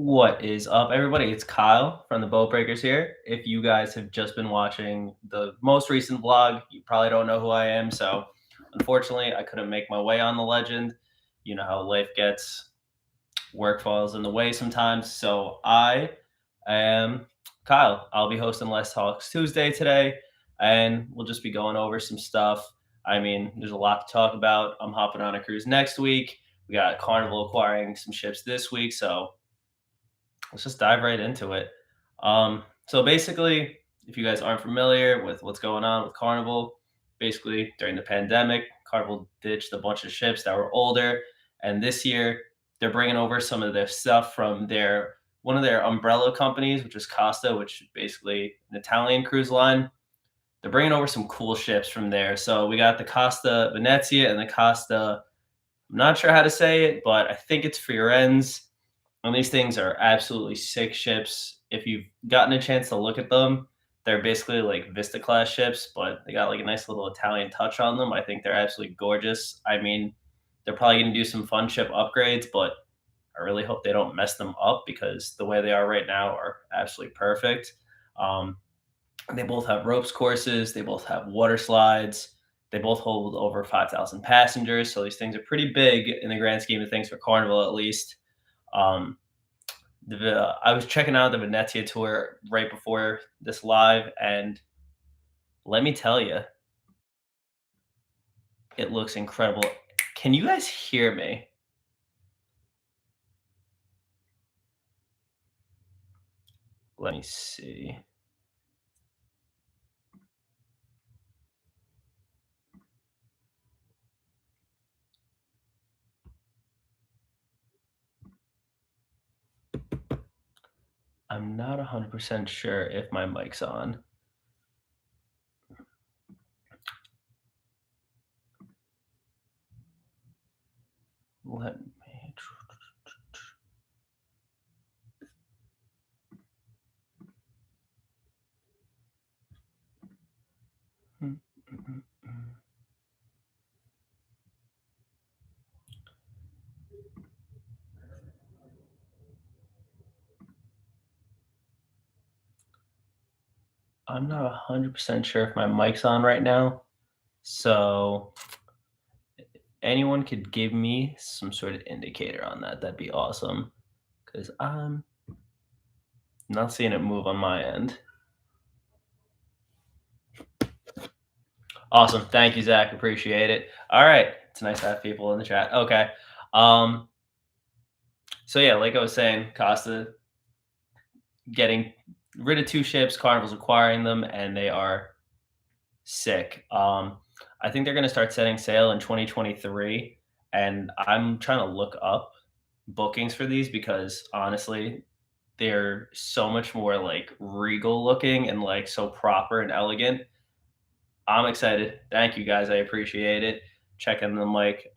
What is up, everybody? It's Kyle from the Boat Breakers here. If you guys have just been watching the most recent vlog, you probably don't know who I am. So, unfortunately, I couldn't make my way on the legend. You know how life gets, work falls in the way sometimes. So, I am Kyle. I'll be hosting Less Talks Tuesday today, and we'll just be going over some stuff. I mean, there's a lot to talk about. I'm hopping on a cruise next week. We got Carnival acquiring some ships this week. So, let's just dive right into it. So basically, if you guys aren't familiar with what's going on with Carnival, basically during the pandemic, Carnival ditched a bunch of ships that were older, and this year they're bringing over some of their stuff from their one of their umbrella companies, which is Costa, which is basically an Italian cruise line. They're bringing over some cool ships from there. So we got the Costa Venezia and the Costa. I'm not sure how to say it, but I think it's Firenze, and these things are absolutely sick ships. If you've gotten a chance to look at them, they're basically like Vista class ships, but they got like a nice little Italian touch on them. I think they're absolutely gorgeous. I mean, they're probably going to do some fun ship upgrades, but I really hope they don't mess them up because the way they are right now are absolutely perfect. Um, they both have ropes courses, they both have water slides, they both hold over 5,000 passengers. So these things are pretty big in the grand scheme of things for Carnival, at least. Um, I was checking out the Venezia tour right before this live, and let me tell you, it looks incredible. Can you guys hear me? Let me see. I'm not 100% sure if my mic's on. Let me. I'm not 100% sure if my mic's on right now. So, anyone could give me some sort of indicator on that. That'd be awesome. Because I'm not seeing it move on my end. Awesome. Thank you, Zach. Appreciate it. All right. It's nice to have people in the chat. Okay. Um, so yeah, like I was saying, Costa getting rid of two ships, Carnival's acquiring them, and they are sick. I think they're going to start setting sail in 2023, and I'm trying to look up bookings for these because honestly, they're so much more like regal looking and like so proper and elegant. I'm excited. Thank you guys. I appreciate it. Checking the mic.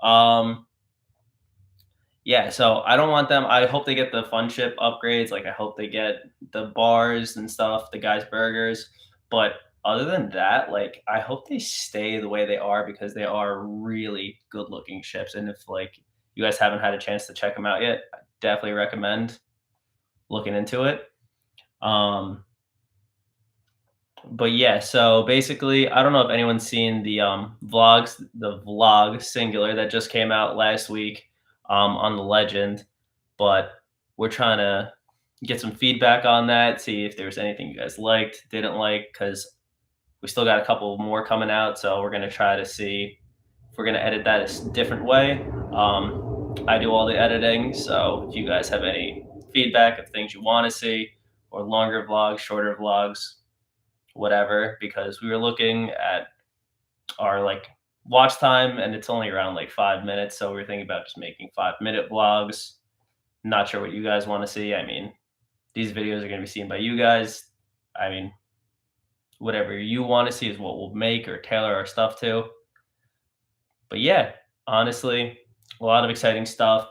Yeah, so I don't want them. I hope they get the fun ship upgrades. Like I hope they get the bars and stuff, the guys' burgers. But other than that, like I hope they stay the way they are because they are really good looking ships. And if like you guys haven't had a chance to check them out yet, I definitely recommend looking into it. Um, but yeah, so basically, I don't know if anyone's seen the vlog singular that just came out last week on the legend, but we're trying to get some feedback on that, see if there's anything you guys liked, didn't like, because we still got a couple more coming out. So we're gonna try to see if we're gonna edit that a different way. I do all the editing, so if you guys have any feedback of things you want to see, or longer vlogs, shorter vlogs, whatever, because we were looking at our like watch time and it's only around like 5 minutes. So we are thinking about just making 5 minute vlogs. Not sure what you guys want to see. I mean, these videos are going to be seen by you guys. I mean, whatever you want to see is what we'll make or tailor our stuff to. But yeah, honestly, a lot of exciting stuff.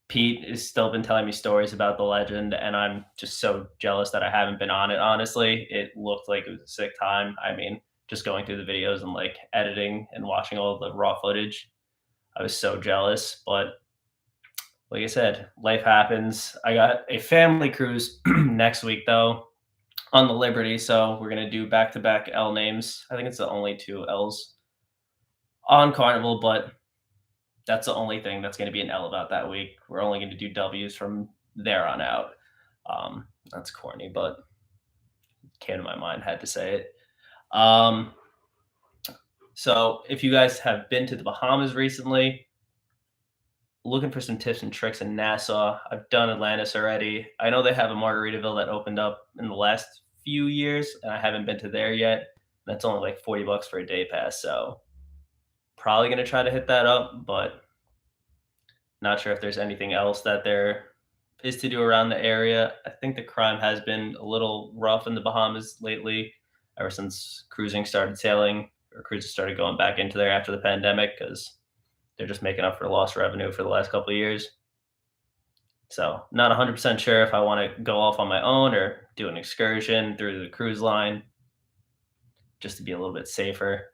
Pete has still been telling me stories about the legend, and I'm just so jealous that I haven't been on it. Honestly, it looked like it was a sick time. I mean, just going through the videos and like editing and watching all the raw footage, I was so jealous. But like I said, life happens. I got a family cruise next week though on the Liberty, so we're gonna do back to back L names. I think it's the only two L's on Carnival, but that's the only thing that's gonna be an L about that week. We're only gonna do W's from there on out. That's corny, but came to my mind, had to say it. Um, so if you guys have been to the Bahamas recently, looking for some tips and tricks in Nassau. I've done Atlantis already. I know they have a Margaritaville that opened up in the last few years, and I haven't been to there yet. That's only like $40 for a day pass, so probably gonna try to hit that up, but not sure if there's anything else that there is to do around the area. I think the crime has been a little rough in the Bahamas lately, ever since cruising started sailing or cruises started going back into there after the pandemic because they're just making up for lost revenue for the last couple of years. So, not 100% sure if I want to go off on my own or do an excursion through the cruise line just to be a little bit safer.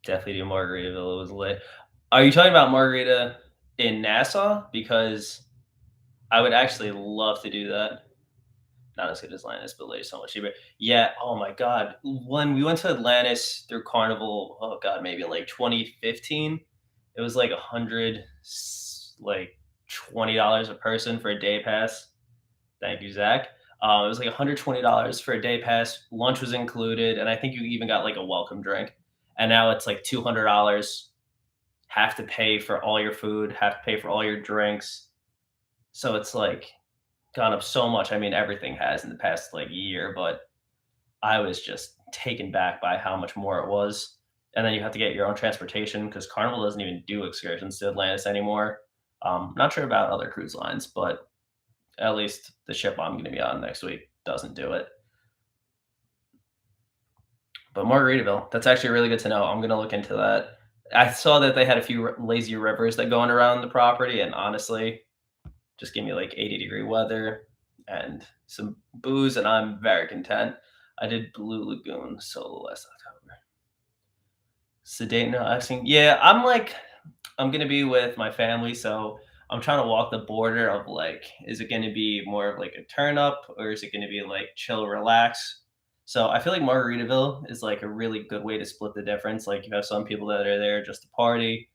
Definitely do Margaritaville. It was lit. Are you talking about Margarita in Nassau? Because I would actually love to do that. Not as good as Atlantis, but like so much cheaper. Yeah. Oh my God. When we went to Atlantis through Carnival, oh God, maybe like 2015, it was like like $20 a person for a day pass. Thank you, Zach. It was like $120 for a day pass. Lunch was included, and I think you even got like a welcome drink. And now it's like $200. Have to pay for all your food. Have to pay for all your drinks. So it's like gone up so much. I mean, everything has in the past like year, but I was just taken back by how much more it was. And then you have to get your own transportation because Carnival doesn't even do excursions to Atlantis anymore. Not sure about other cruise lines, but at least the ship I'm going to be on next week doesn't do it. But Margaritaville, that's actually really good to know. I'm going to look into that. I saw that they had a few lazy rivers that going around the property, and honestly, just give me like 80-degree weather and some booze, and I'm very content. I did Blue Lagoon solo last October. Sedate, no asking. Yeah, I'm gonna be with my family, so I'm trying to walk the border of like, is it gonna be more of like a turn up or is it gonna be like chill, relax? So I feel like Margaritaville is like a really good way to split the difference. Like you have some people that are there just to party.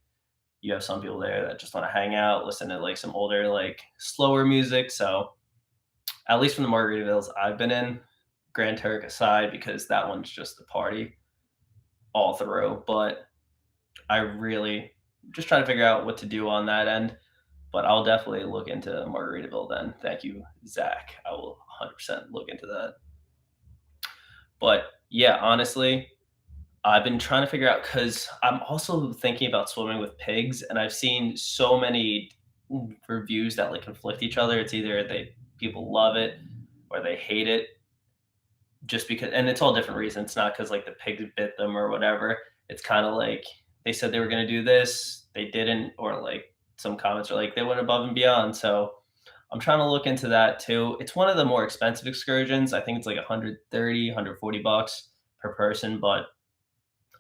You have some people there that just want to hang out, listen to like some older, like slower music. So at least from the Margaritavilles I've been in, Grand Turk aside, because that one's just a party all through. But I really just trying to figure out what to do on that end. But I'll definitely look into Margaritaville then. Thank you, Zach. I will 100% look into that. But yeah, honestly, I've been trying to figure out because I'm also thinking about swimming with pigs, and I've seen so many reviews that like conflict each other. It's either they people love it or they hate it, just because, and it's all different reasons. It's not because like the pigs bit them or whatever. It's kind of like they said they were going to do this, they didn't, or like some comments are like they went above and beyond. So I'm trying to look into that too. It's one of the more expensive excursions. I think it's like 130, $140 per person, but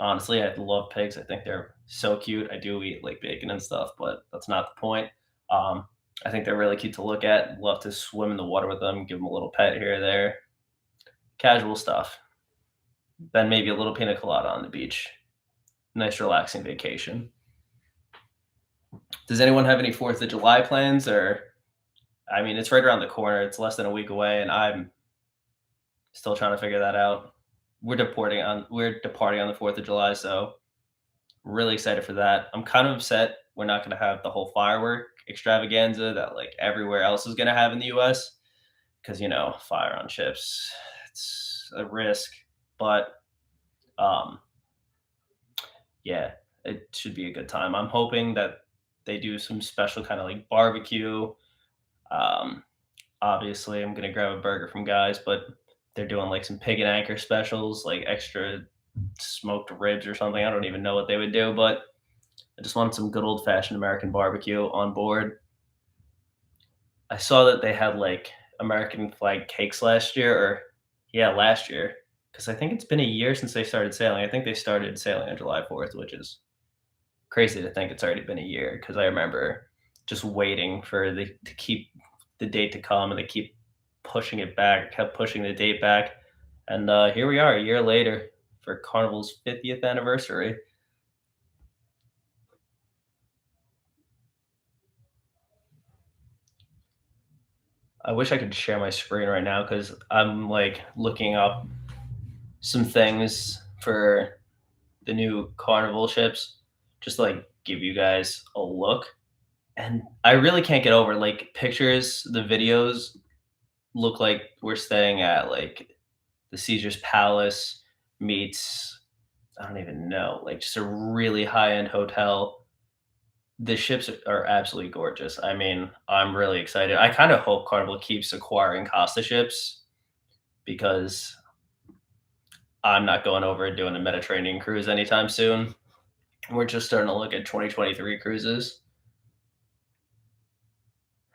honestly, I love pigs. I think they're so cute. I do eat like bacon and stuff, but that's not the point. Um, I think they're really cute to look at. Love to swim in the water with them, give them a little pet here or there. Casual stuff. Then maybe a little pina colada on the beach. Nice, relaxing vacation. Does anyone have any 4th of July plans? Or, I mean, it's right around the corner. It's less than a week away, and I'm still trying to figure that out. We're departing on the 4th of July, so really excited for that. I'm kind of upset we're not going to have the whole firework extravaganza that like everywhere else is going to have in the US because fire on ships, it's a risk, but um yeah, it should be a good time. I'm hoping that they do some special kind of like barbecue. Um Obviously, I'm going to grab a burger from Guys, but they're doing like some pig and anchor specials, like extra smoked ribs or something. I don't even know what they would do, but I just wanted some good old fashioned American barbecue on board. I saw that they had like American flag cakes last year, or yeah, last year. because I think it's been a year since they started sailing. I think they started sailing on July 4th, which is crazy to think it's already been a year. Because I remember just waiting for the to keep the date to come, and they keep pushing it back, kept pushing the date back, and here we are a year later for Carnival's 50th anniversary. I wish I could share my screen right now because I'm like looking up some things for the new Carnival ships, just to, like give you guys a look. And I really can't get over like pictures, the videos look like we're staying at like the Caesar's Palace meets I don't even know, like just a really high end hotel. The ships are absolutely gorgeous. I mean, I'm really excited. I kind of hope Carnival keeps acquiring Costa ships because I'm not going over and doing a Mediterranean cruise anytime soon. We're just starting to look at 2023 cruises.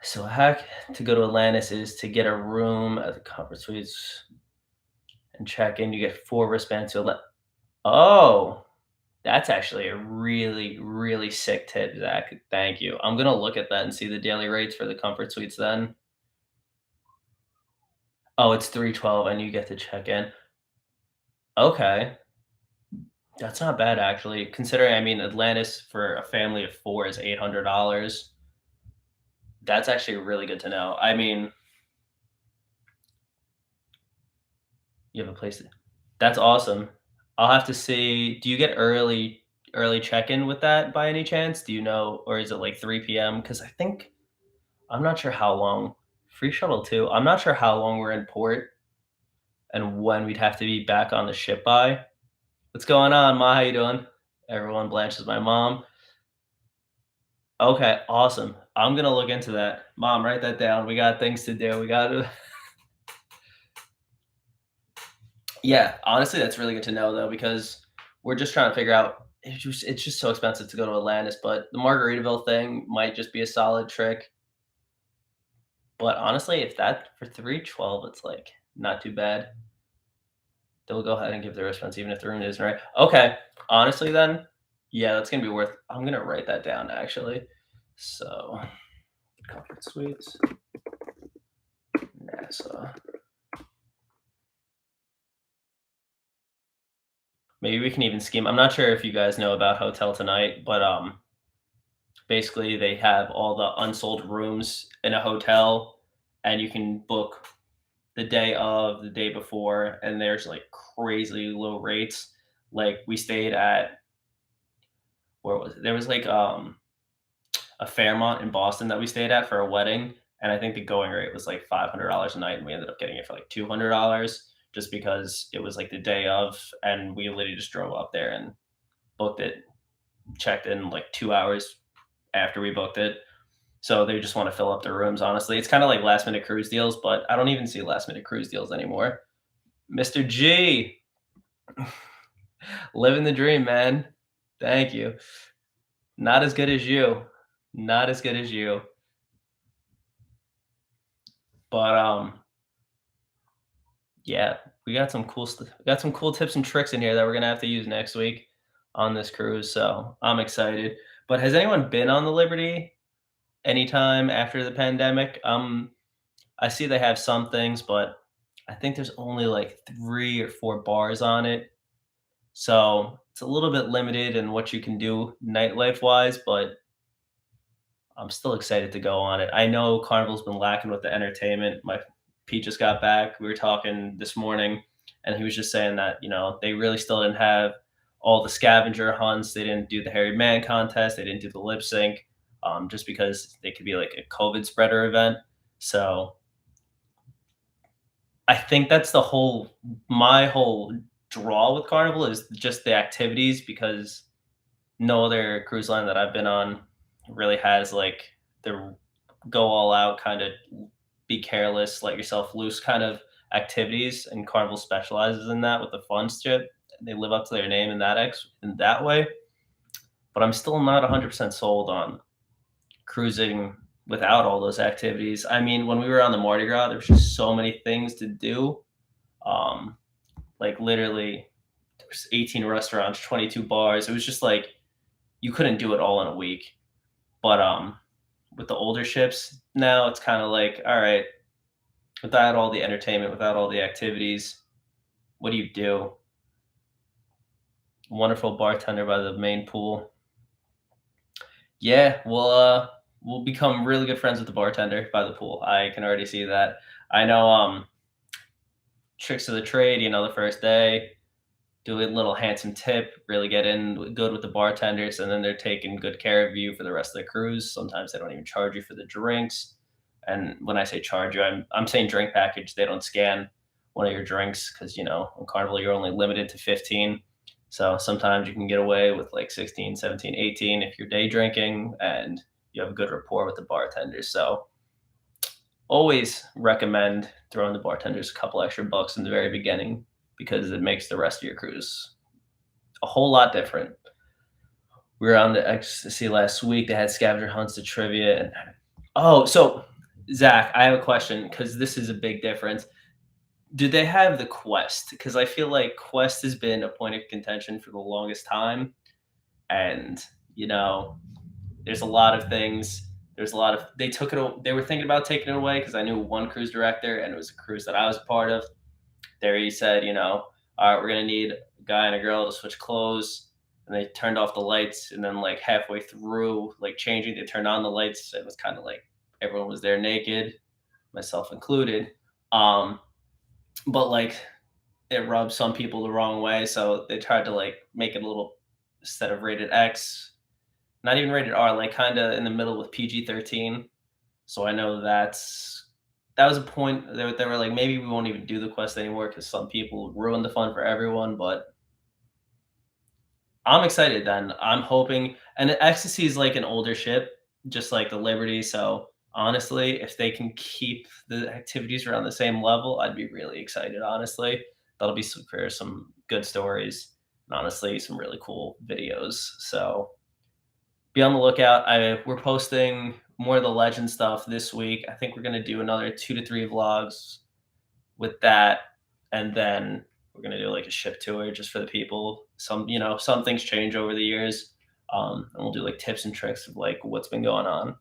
So a hack to go to Atlantis is to get a room at the Comfort Suites and check in. You get 4 wristbands to Oh, that's actually a really, really sick tip, Zach. Thank you. I'm gonna look at that and see the daily rates for the Comfort Suites then. Oh, it's 312 and you get to check in. Okay. That's not bad actually. Considering I mean Atlantis for a family of 4 is $800. That's actually really good to know. I mean, you have a place to that's awesome. I'll have to see do you get early check-in with that by any chance? Do you know or is it like 3 PM? Because I think I'm not sure how long free shuttle too. I'm not sure how long we're in port and when we'd have to be back on the ship by. What's going on, Ma? How you doing? Everyone, Blanche is my mom. Okay, awesome. I'm gonna look into that. Mom, write that down. We got things to do. We got to Yeah, honestly, that's really good to know though, because we're just trying to figure out it's just so expensive to go to Atlantis, but the Margaritaville thing might just be a solid trick. But honestly, if that for 312, it's like not too bad. They'll go ahead and give the response even if the room isn't right. Okay. Honestly then, yeah, that's gonna be worth I'm gonna write that down actually. So comfort suites, NASA. Maybe we can even scheme. I'm not sure if you guys know about Hotel Tonight, but basically they have all the unsold rooms in a hotel and you can book the day of, the day before, and there's like crazy low rates. Like we stayed at where was it? There was like a Fairmont in Boston that we stayed at for a wedding, and I think the going rate was like $500 a night, and we ended up getting it for like $200 just because it was like the day of, and we literally just drove up there and booked it, checked in like 2 hours after we booked it. So they just want to fill up their rooms. Honestly, it's kind of like last minute cruise deals, but I don't even see last minute cruise deals anymore. Mr. G, living the dream, man. Thank you. Not as good as you. Not as good as you. But yeah, we got some cool tips and tricks in here that we're gonna have to use next week on this cruise. So I'm excited. But has anyone been on the Liberty anytime after the pandemic? I see they have some things, but I think there's only like 3 or 4 bars on it. So it's a little bit limited in what you can do nightlife wise, but I'm still excited to go on it. I know Carnival's been lacking with the entertainment. My Pete just got back. We were talking this morning, and he was just saying that they really still didn't have all the scavenger hunts. They didn't do the hairy man contest. They didn't do the lip sync, just because they could be like a COVID spreader event. So I think that's my whole draw with Carnival is just the activities because no other cruise line that I've been on really has like the go all out kind of be careless, let yourself loose kind of activities, and Carnival specializes in that with the fun strip. They live up to their name in that way. But I'm still not 100% sold on cruising without all those activities. I mean, when we were on the Mardi Gras, there was just so many things to do. Um, Like literally, there's 18 restaurants, 22 bars. It was just like you couldn't do it all in a week. But with the older ships now, it's kind of like, all right, without all the entertainment, without all the activities, what do you do? Wonderful bartender by the main pool. Yeah, we'll become really good friends with the bartender by the pool. I can already see that. I know tricks of the trade, the first day, do a little handsome tip, really get in good with the bartenders, and then they're taking good care of you for the rest of the cruise. Sometimes they don't even charge you for the drinks. And when I say charge you, I'm saying drink package. They don't scan one of your drinks because on Carnival you're only limited to 15. So sometimes you can get away with like 16, 17, 18 if you're day drinking and you have a good rapport with the bartenders. So always recommend throwing the bartenders a couple extra bucks in the very beginning because it makes the rest of your cruise a whole lot different. We were on the ecstasy last week. They had scavenger hunts, the trivia, and so Zach, I have a question because this is a big difference. Do they have the quest? Because I feel like quest has been a point of contention for the longest time, and there's a lot of things. There's a lot of they took it. They were thinking about taking it away because I knew one cruise director, and it was a cruise that I was a part of. There he said, all right, we're gonna need a guy and a girl to switch clothes, and they turned off the lights, and then like halfway through, like changing, they turned on the lights. It was kind of like everyone was there naked, myself included. But like it rubbed some people the wrong way, so they tried to like make it a little instead of rated X, not even rated R, like kind of in the middle with PG-13. So I know that was a point. They were like, maybe we won't even do the quest anymore because some people ruin the fun for everyone. But I'm excited. Then I'm hoping, and the Ecstasy is like an older ship, just like the Liberty. So honestly, if they can keep the activities around the same level, I'd be really excited. Honestly, that'll be for some good stories and honestly some really cool videos. So be on the lookout. We're posting more of the legend stuff this week. I think we're gonna do another 2 to 3 vlogs with that, and then we're gonna do like a ship tour just for the people. Some things change over the years, and we'll do like tips and tricks of like what's been going on.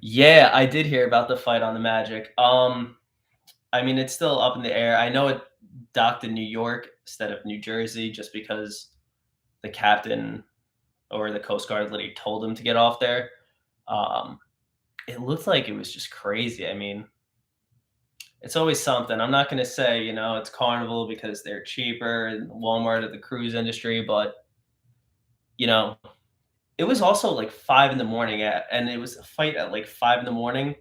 Yeah, I did hear about the fight on the Magic. I mean, it's still up in the air. I know it docked in New York instead of New Jersey just because the captain or the Coast Guard literally told him to get off there. Um, it looked like it was just crazy. I mean, it's always something. I'm not going to say, it's Carnival because they're cheaper and Walmart of the cruise industry, but, you know, it was also like 5 in the morning and it was a fight at like 5 in the morning.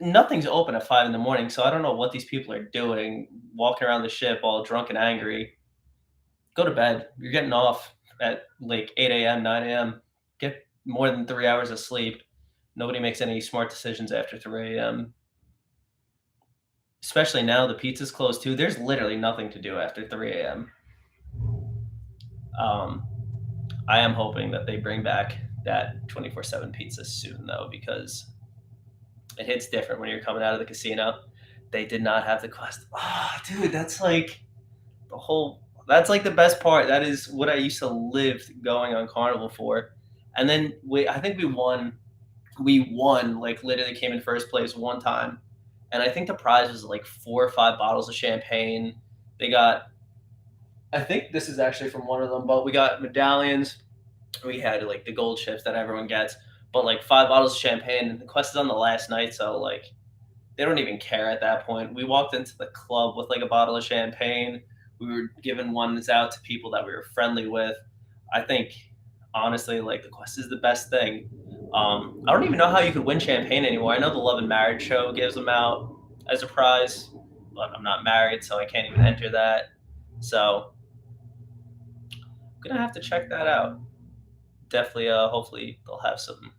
Nothing's open at 5 in the morning. So I don't know what these people are doing, walking around the ship all drunk and angry. Go to bed. You're getting off at like 8 a.m., 9 a.m. Get more than 3 hours of sleep. Nobody makes any smart decisions after 3 a.m. Especially now, the pizza's closed too. There's literally nothing to do after 3 a.m. Um, I am hoping that they bring back that 24/7 pizza soon, though, because it hits different when you're coming out of the casino. They did not have the quest. Oh, dude, that's like the whole. That's like the best part. That is what I used to live going on Carnival for. And then I think we won. We won. Like literally came in first place one time, and I think the prize was like 4 or 5 bottles of champagne. They got. I think this is actually from one of them, but we got medallions. We had like the gold chips that everyone gets, but like 5 bottles of champagne. And the quest is on the last night, so like they don't even care at that point. We walked into the club with like a bottle of champagne. We were giving ones out to people that we were friendly with. I think honestly, like the quest is the best thing. I don't even know how you could win champagne anymore. I know the Love and Marriage show gives them out as a prize, but I'm not married, so I can't even enter that. So I'm gonna have to check that out. Definitely, hopefully they'll have some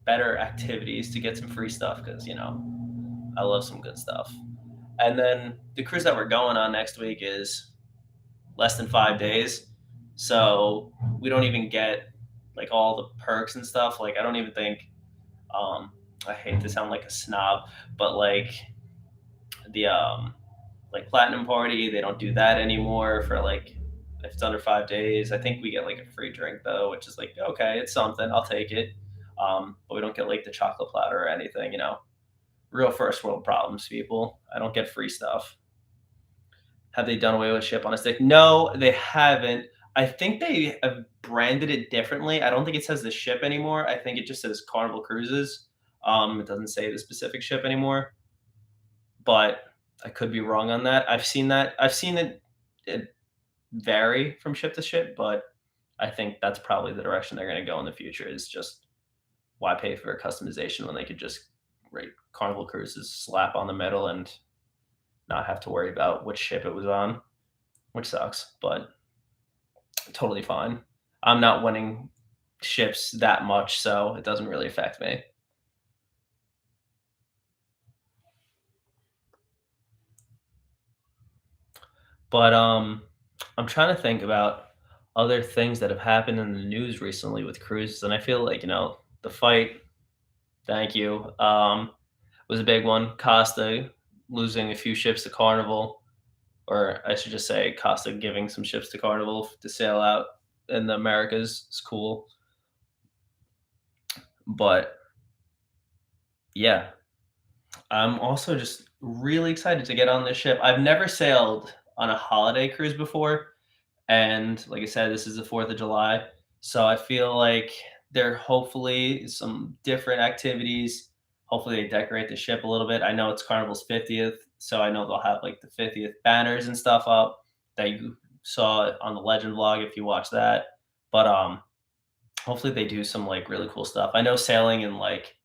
better activities to get some free stuff because I love some good stuff. And then the cruise that we're going on next week is less than 5 days. So we don't even get like all the perks and stuff. Like I don't even think I hate to sound like a snob, but like the like platinum party. They don't do that anymore for like if it's under 5 days. I think we get like a free drink though, which is like okay, it's something. I'll take it. But we don't get like the chocolate platter or anything. Real first world problems, people. I don't get free stuff. Have they done away with ship on a stick? No, they haven't. I think they have branded it differently. I don't think it says the ship anymore. I think it just says Carnival Cruises. It doesn't say the specific ship anymore, but I could be wrong on that. I've seen that. I've seen it vary from ship to ship, but I think that's probably the direction they're going to go in the future. Is just why pay for customization when they could just rate Carnival Cruises slap on the middle and not have to worry about which ship it was on, which sucks, but totally fine. I'm not winning ships that much, so it doesn't really affect me. But I'm trying to think about other things that have happened in the news recently with cruises, and I feel like the fight. Thank you. Was a big one. Costa losing a few ships to Carnival, or I should just say Costa giving some ships to Carnival to sail out in the Americas. It's cool. But yeah, I'm also just really excited to get on this ship. I've never sailed on a holiday cruise before. And like I said, this is the 4th of July. So I feel like there hopefully some different activities. Hopefully they decorate the ship a little bit. I know it's Carnival's 50th, so I know they'll have like the 50th banners and stuff up that you saw on the Legend vlog if you watch that. But hopefully they do some like really cool stuff. I know sailing in like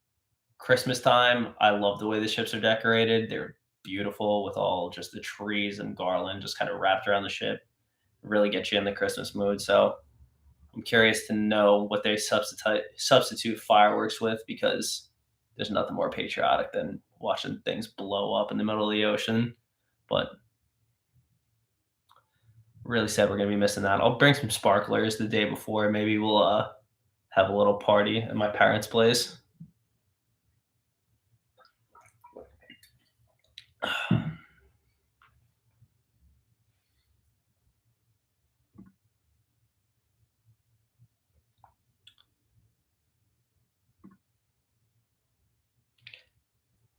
Christmas time, I love the way the ships are decorated. They're beautiful with all just the trees and garland just kind of wrapped around the ship. Really get you in the Christmas mood. So I'm curious to know what they substitute fireworks with because there's nothing more patriotic than watching things blow up in the middle of the ocean. But really sad we're gonna be missing that. I'll bring some sparklers the day before. Maybe we'll have a little party at my parents' place.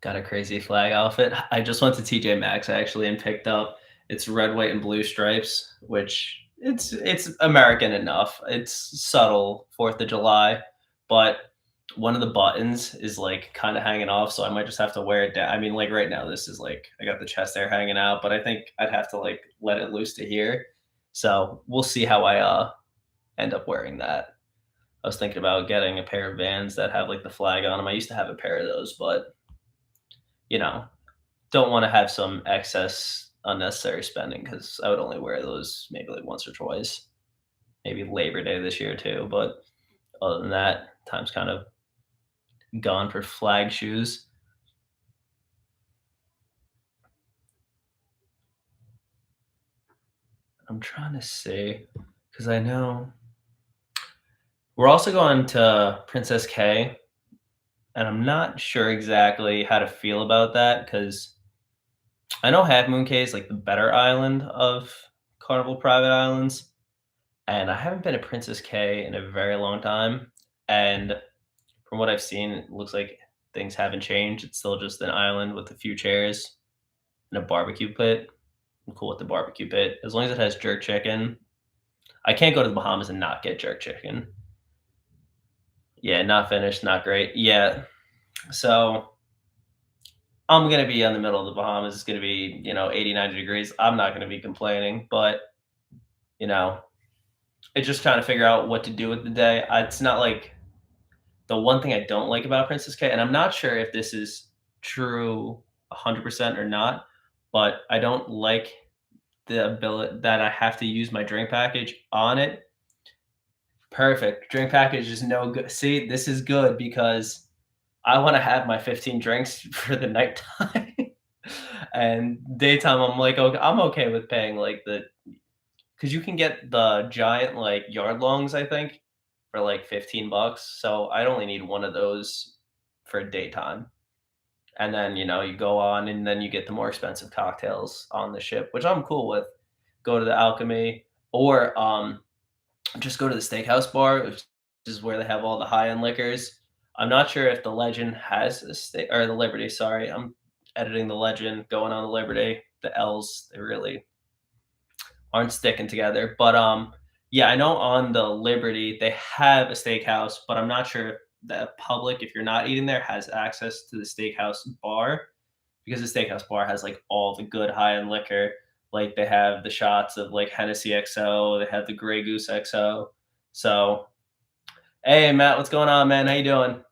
Got a crazy flag outfit. I just went to TJ Maxx actually and picked up it's red, white, and blue stripes, which it's American enough. It's subtle 4th of July, but one of the buttons is like kind of hanging off, so I might just have to wear it down. I mean, like right now, this is like I got the chest hair hanging out, but I think I'd have to like let it loose to here. So we'll see how I end up wearing that. I was thinking about getting a pair of Vans that have like the flag on them. I used to have a pair of those, but you know, don't want to have some excess unnecessary spending because I would only wear those maybe like once or twice, maybe Labor Day this year too. But other than that, time's kind of gone for flag shoes. I'm trying to see because I know we're also going to Princess K, and I'm not sure exactly how to feel about that because I know Half Moon Cay is like the better island of Carnival Private Islands, and I haven't been to Princess Cay in a very long time. And from what I've seen, it looks like things haven't changed. It's still just an island with a few chairs and a barbecue pit. I'm cool with the barbecue pit as long as it has jerk chicken. I can't go to the Bahamas and not get jerk chicken. Yeah, not finished, not great. Yeah, so I'm gonna be in the middle of the Bahamas. It's gonna be 80, 90 degrees. I'm not gonna be complaining, but you know, it's just trying to figure out what to do with the day. It's not like the one thing I don't like about Princess K, and I'm not sure if this is true 100% or not, but I don't like the ability that I have to use my drink package on it. Perfect. Drink package is no good. See, this is good because I want to have my 15 drinks for the nighttime. And daytime, I'm like, okay, I'm okay with paying like because you can get the giant like yard longs, I think, for like $15. So I'd only need one of those for daytime. and then you go on, and then you get the more expensive cocktails on the ship, which I'm cool with. Go to the Alchemy, or just go to the steakhouse bar, which is where they have all the high end liquors. I'm not sure if the Legend has a steak, or the Liberty. Sorry, I'm editing the Legend, going on the Liberty. The L's, they really aren't sticking together. But yeah, I know on the Liberty they have a steakhouse, but I'm not sure if the public, if you're not eating there, has access to the steakhouse bar, because the steakhouse bar has like all the good high end liquor. Like they have the shots of like Hennessy XO, they have the Grey Goose XO. So, hey Matt, what's going on, man? How you doing?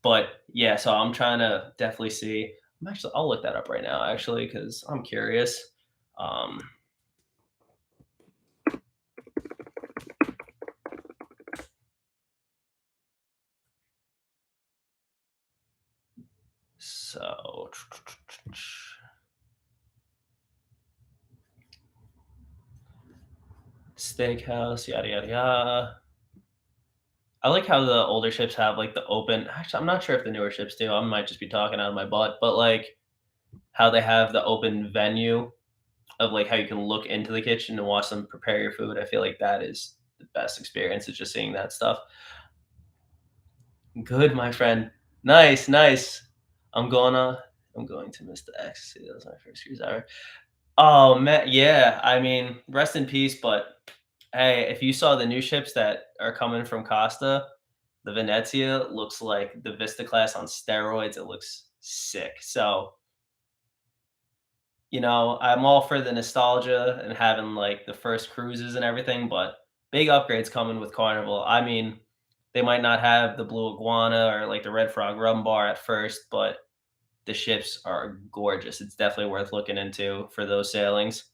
But yeah, so I'm trying to definitely see. I'll look that up right now, actually, because I'm curious. Um, so steakhouse, yada yada yada. I like how the older ships have like the open. Actually, I'm not sure if the newer ships do. I might just be talking out of my butt, but like how they have the open venue of like how you can look into the kitchen and watch them prepare your food. I feel like that is the best experience. Is just seeing that stuff. Good, my friend. Nice, nice. I'm gonna. I'm going to miss the ecstasy. That was my first cruise ever. Oh man, yeah. I mean, rest in peace. But hey, if you saw the new ships that are coming from Costa, the Venezia looks like the Vista class on steroids. It looks sick. So, I'm all for the nostalgia and having like the first cruises and everything, but big upgrades coming with Carnival. I mean, they might not have the Blue Iguana or like the Red Frog Rum Bar at first, but the ships are gorgeous. It's definitely worth looking into for those sailings.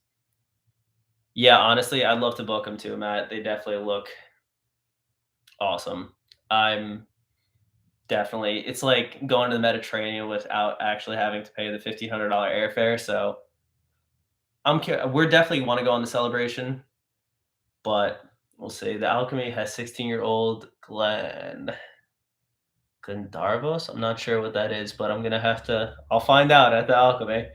Yeah, honestly, I'd love to book them too, Matt. They definitely look awesome. I'm definitely, it's like going to the Mediterranean without actually having to pay the $1,500 airfare. So we're definitely want to go on the celebration, but we'll see. The Alchemy has 16-year-old Glendarvos. I'm not sure what that is, but I'm gonna have to. I'll find out at the Alchemy.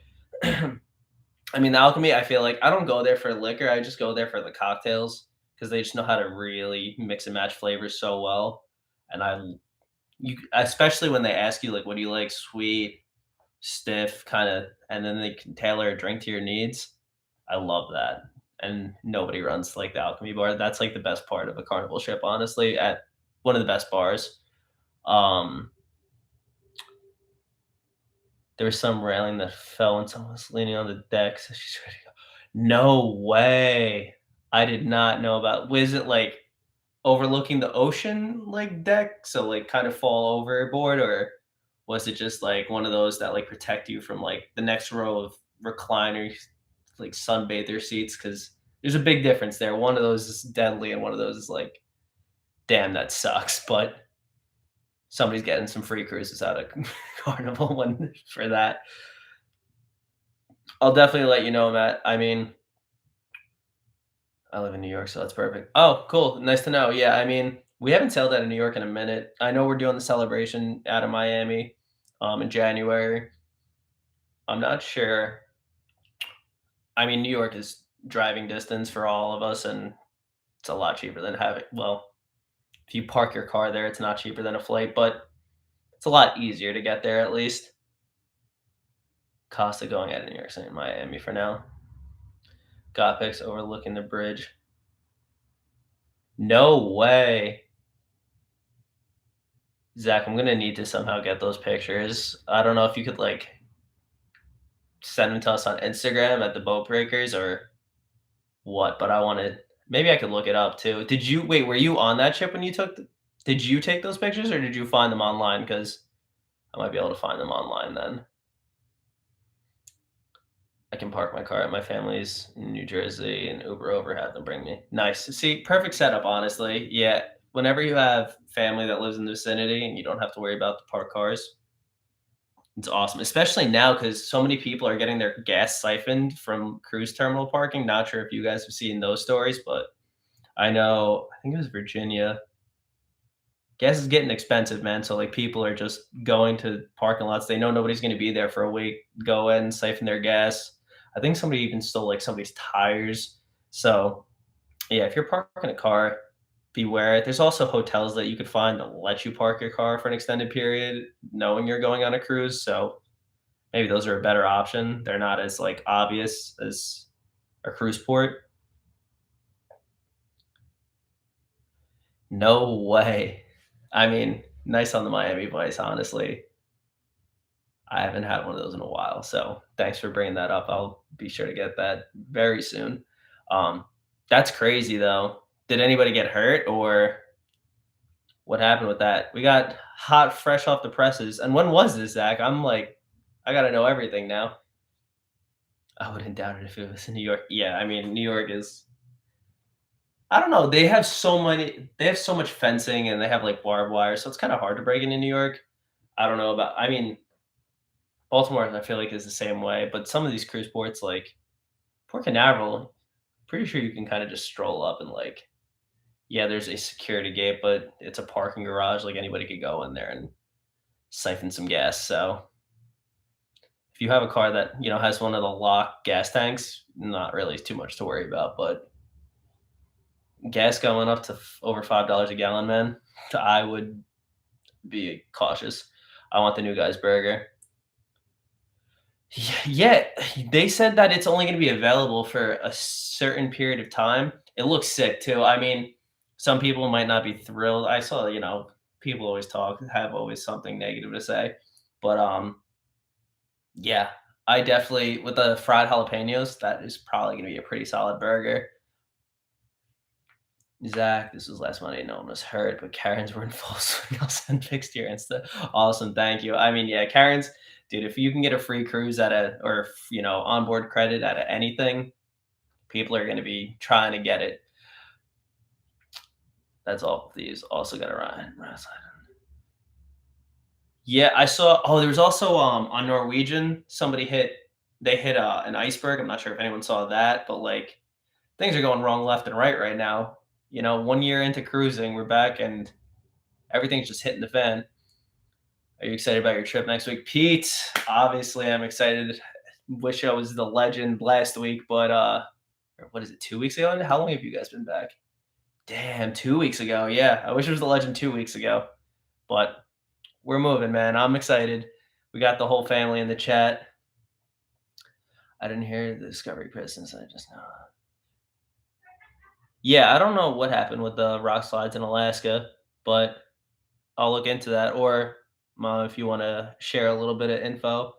I mean, the Alchemy. I feel like I don't go there for liquor. I just go there for the cocktails because they just know how to really mix and match flavors so well. And especially when they ask you like, what do you like, sweet, stiff, kind of, and then they can tailor a drink to your needs. I love that. And nobody runs like the Alchemy Bar. That's like the best part of a Carnival ship, honestly, at one of the best bars. Um, there was some railing that fell and someone was leaning on the deck. So she's ready to go. No way. I did not know about. Was it like overlooking the ocean like deck? So like kind of fall overboard, or was it just like one of those that like protect you from like the next row of recliners, like sunbather seats? Because there's a big difference there. One of those is deadly, and one of those is like, damn, that sucks. But somebody's getting some free cruises out of Carnival one for that. I'll definitely let you know, Matt. I mean, I live in New York, so that's perfect. Oh, cool. Nice to know. Yeah, I mean, we haven't sailed out of New York in a minute. I know we're doing the celebration out of Miami in January. I'm not sure. I mean, New York is driving distance for all of us, and it's a lot cheaper than having, well, if you park your car there, it's not cheaper than a flight, but it's a lot easier to get there at least. Costa going out of New York, saying Miami for now. Got pics overlooking the bridge. No way. Zach, I'm gonna need to somehow get those pictures. I don't know if you could like send them to us on Instagram at the Boat Breakers or what, but I wanted, maybe I could look it up too. Did you wait, were you on that ship when you did you take those pictures, or did you find them online? Because I might be able to find them online then. I can park my car at my family's in New Jersey and Uber over, have them bring me. Nice. See, perfect setup, honestly. Yeah. Whenever you have family that lives in the vicinity and you don't have to worry about the parked cars, it's awesome. Especially now because so many people are getting their gas siphoned from cruise terminal parking. Not sure if you guys have seen those stories, but I know, I think it was Virginia. gas is getting expensive, man. So like people are just going to parking lots. They know nobody's going to be there for a week. Go in, siphon their gas. I think somebody even stole like somebody's tires. So yeah, if you're parking a car, beware. There's also hotels that you could find that let you park your car for an extended period, knowing you're going on a cruise. So maybe those are a better option. They're not as like obvious as a cruise port. No way. I mean, nice on the Miami Vice, honestly. I haven't had one of those in a while, so thanks for bringing that up. I'll be sure to get that very soon. Um, that's crazy though. Did anybody get hurt or what happened with that? We got hot, fresh off the presses. And when was this, Zach? I'm like, I gotta know everything now. I wouldn't doubt it if it was in New York. Yeah, I mean, New York is. I don't know. They have so many. They have so much fencing, and they have like barbed wire, so it's kind of hard to break into New York. I don't know about. I mean, Baltimore, I feel like is the same way, but some of these cruise ports, like Port Canaveral, pretty sure you can kind of just stroll up and like, yeah, there's a security gate, but it's a parking garage. Like anybody could go in there and siphon some gas. So if you have a car that has one of the locked gas tanks, not really too much to worry about. But gas going up to over $5 a gallon, man, I would be cautious. I want the new guy's burger. Yeah, they said that it's only going to be available for a certain period of time. It looks sick too. I mean, some people might not be thrilled. I saw, people always have always something negative to say, but yeah, I definitely with the fried jalapenos, that is probably going to be a pretty solid burger. Zach, this was last Monday. No one was hurt, but Karens were in full swing. I'll send pics to your Insta. Awesome, thank you. I mean, yeah, Karens, dude. If you can get a free cruise or onboard credit at anything, people are going to be trying to get it. That's all. These also got to run. Yeah, I saw. Oh, there was also on Norwegian. They hit an iceberg. I'm not sure if anyone saw that, but like things are going wrong left and right right now. 1 year into cruising, we're back and everything's just hitting the fan. Are you excited about your trip next week, Pete? Obviously, I'm excited. Wish I was the legend last week, but what is it? 2 weeks ago? How long have you guys been back? Damn, 2 weeks ago. Yeah, I wish it was the legend 2 weeks ago, but we're moving, man. I'm excited. We got the whole family in the chat. I didn't hear the Discovery Prisons. I just know. Yeah, I don't know what happened with the rock slides in Alaska, but I'll look into that. Or, Mom, if you want to share a little bit of info,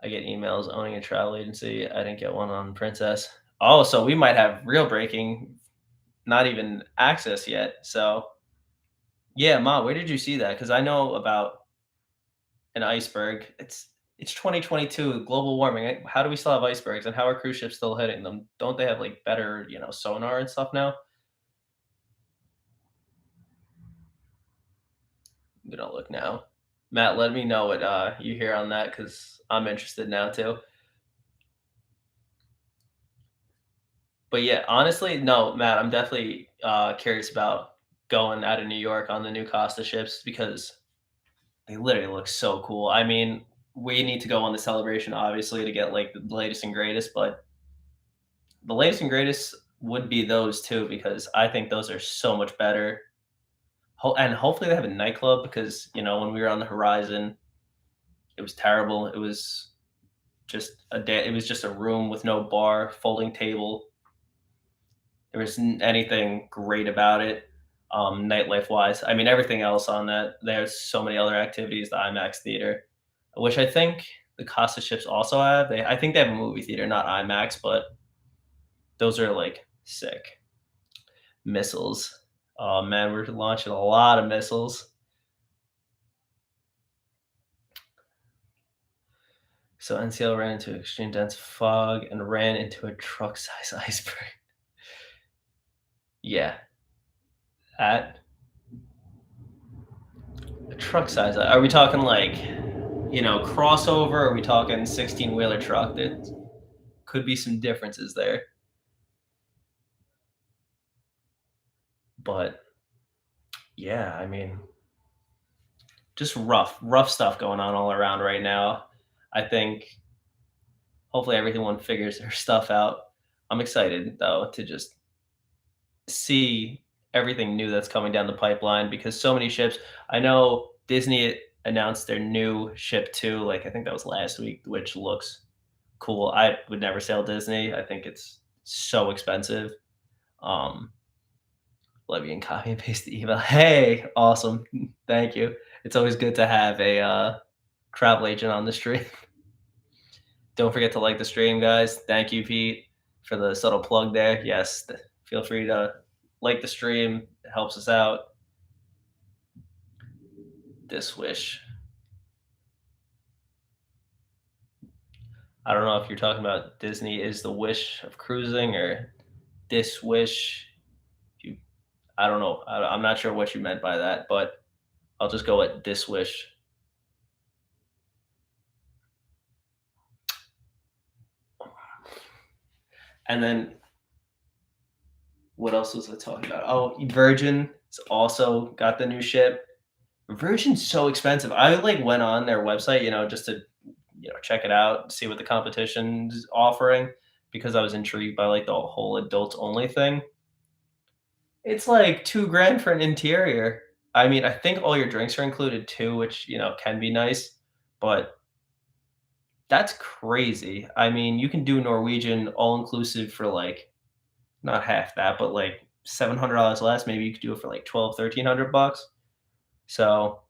I get emails owning a travel agency. I didn't get one on Princess. Oh, so we might have real breaking, not even access yet. So, yeah, Ma, where did you see that? Because I know about an iceberg. It's 2022, global warming. How do we still have icebergs, and how are cruise ships still hitting them? Don't they have like better, sonar and stuff now? I'm gonna look now. Matt, let me know what you hear on that because I'm interested now too. But yeah, honestly, no, Matt, I'm definitely curious about going out of New York on the new Costa ships because they literally look so cool. I mean, we need to go on the celebration obviously to get like the latest and greatest, but the latest and greatest would be those too because I think those are so much better. And hopefully they have a nightclub because when we were on the horizon, it was terrible. It was just a day. It was just a room with no bar, folding table. There wasn't anything great about it, nightlife wise. I mean, everything else on that. There's so many other activities. The IMAX theater, which I think the Costa ships also have. I think they have a movie theater, not IMAX, but those are like sick. Missiles. Oh man, we're launching a lot of missiles. So NCL ran into extreme dense fog and ran into a truck-sized iceberg. Yeah, at a truck size. Are we talking like, crossover? Or are we talking 16-wheeler truck? There could be some differences there, but Yeah, I mean, just rough stuff going on all around right now. I think hopefully everyone figures their stuff out. I'm excited though to just see everything new that's coming down the pipeline because so many ships. I know Disney announced their new ship too. Like I think that was last week, which looks cool. I would never sail Disney. I think it's so expensive. Um, Let me copy and paste the email. Hey, awesome. Thank you. It's always good to have a travel agent on the stream. Don't forget to like the stream, guys. Thank you, Pete, for the subtle plug there. Yes, feel free to like the stream. It helps us out. This wish. I don't know if you're talking about Disney is the wish of cruising or this wish. You, I don't know. I'm not sure what you meant by that, but I'll just go with this wish. And then what else was I talking about? Oh, Virgin's also got the new ship. Virgin's so expensive. I like went on their website, just to check it out, see what the competition's offering because I was intrigued by like the whole adults only thing. It's like 2 grand for an interior. I mean, I think all your drinks are included too, which can be nice, but that's crazy. I mean, you can do Norwegian all inclusive for like not half that, but like $700 less. Maybe you could do it for like 1,200, 1,300 bucks. So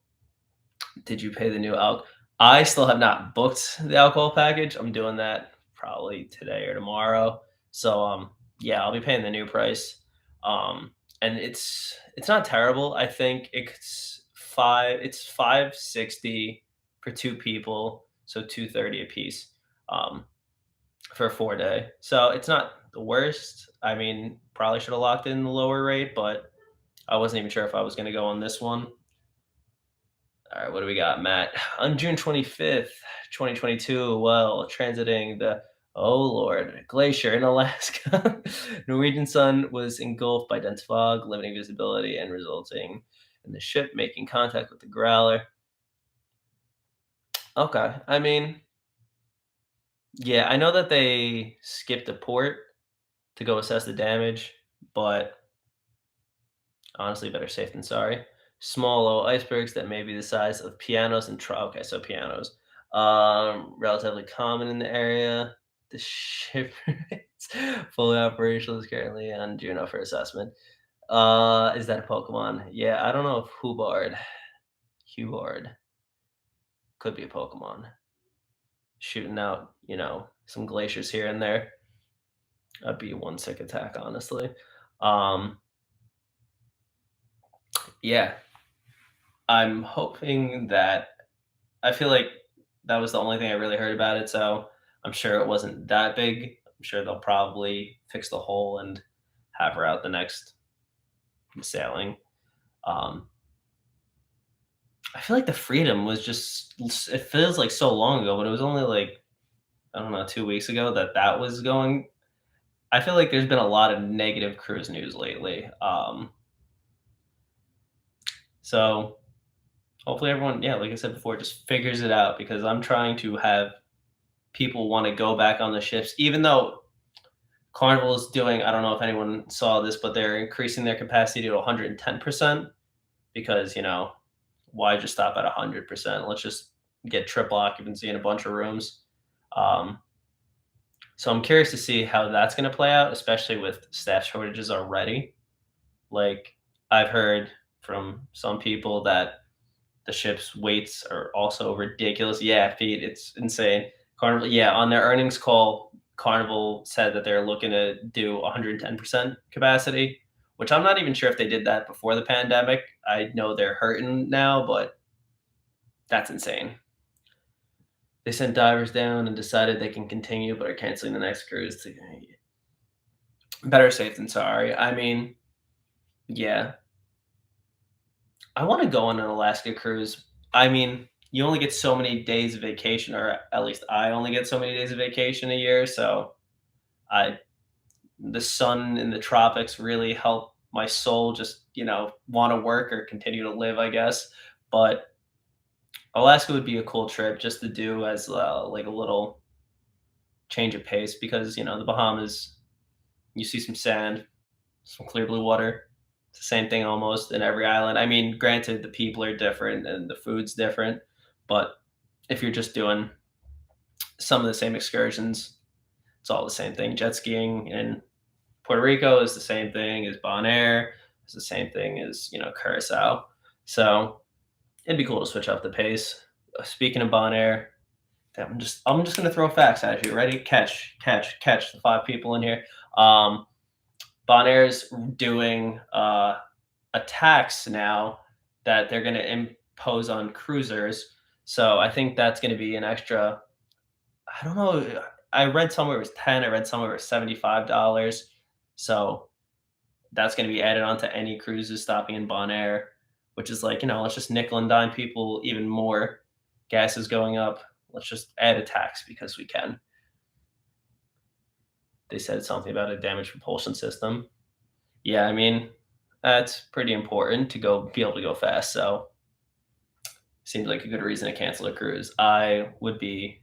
did you pay the new alc? I still have not booked the alcohol package. I'm doing that probably today or tomorrow. So yeah, I'll be paying the new price. And it's not terrible. I think it's 560 for 2 people, so 230 a piece. For a 4 day. So it's not the worst. I mean, probably should have locked in the lower rate, but I wasn't even sure if I was gonna go on this one. All right, what do we got, Matt? On June 25th, 2022, while transiting the oh Lord glacier in Alaska, Norwegian sun was engulfed by dense fog, limiting visibility and resulting in the ship making contact with the growler. Okay, I mean, yeah, I know that they skipped a port to go assess the damage, but honestly, better safe than sorry. Small low icebergs that may be the size of pianos and okay, so pianos. Relatively common in the area. The ship is fully operational is currently on Juno for assessment. Is that a Pokemon? Yeah, I don't know if Hubbard could be a Pokemon. Shooting out, some glaciers here and there. That'd be one sick attack, honestly. Um, yeah, I'm hoping that I feel like that was the only thing I really heard about it, so I'm sure it wasn't that big. I'm sure they'll probably fix the hole and have her out the next sailing. Um, I feel like the Freedom was just it feels like so long ago, but it was only like I don't know 2 weeks ago that was going. I feel like there's been a lot of negative cruise news lately. So hopefully everyone, yeah, like I said before, just figures it out because I'm trying to have people want to go back on the ships, even though Carnival is doing, I don't know if anyone saw this, but they're increasing their capacity to 110% because, why just stop at 100%? Let's just get triple occupancy in a bunch of rooms. Um, so I'm curious to see how that's going to play out, especially with staff shortages already. Like I've heard from some people that the ship's weights are also ridiculous. Yeah, Pete, it's insane. Carnival, yeah, on their earnings call, Carnival said that they're looking to do 110% capacity, which I'm not even sure if they did that before the pandemic. I know they're hurting now, but that's insane. They sent divers down and decided they can continue, but are canceling the next cruise. Better safe than sorry. I mean, yeah, I want to go on an Alaska cruise. I mean, you only get so many days of vacation, or at least I only get so many days of vacation a year. So I, the sun in the tropics really help my soul just, want to work or continue to live, I guess. But Alaska would be a cool trip just to do as like a little change of pace because, the Bahamas, you see some sand, some clear blue water. It's the same thing almost in every island. I mean, granted, the people are different and the food's different, but if you're just doing some of the same excursions, it's all the same thing. Jet skiing in Puerto Rico is the same thing as Bonaire. It's the same thing as Curacao. So it'd be cool to switch up the pace. Speaking of Bonaire, I'm just gonna throw facts at you. Ready? Catch, catch, catch the five people in here. Um, Bonaire's doing a tax now that they're gonna impose on cruisers. So I think that's gonna be an extra. I don't know. I read somewhere it was 10. I read somewhere it was $75. So that's going to be added onto any cruises stopping in Bonaire, which is like, let's just nickel and dime people even more. Gas is going up. Let's just add a tax because we can. They said something about a damaged propulsion system. Yeah, I mean, that's pretty important to be able to go fast. So seems like a good reason to cancel a cruise. I would be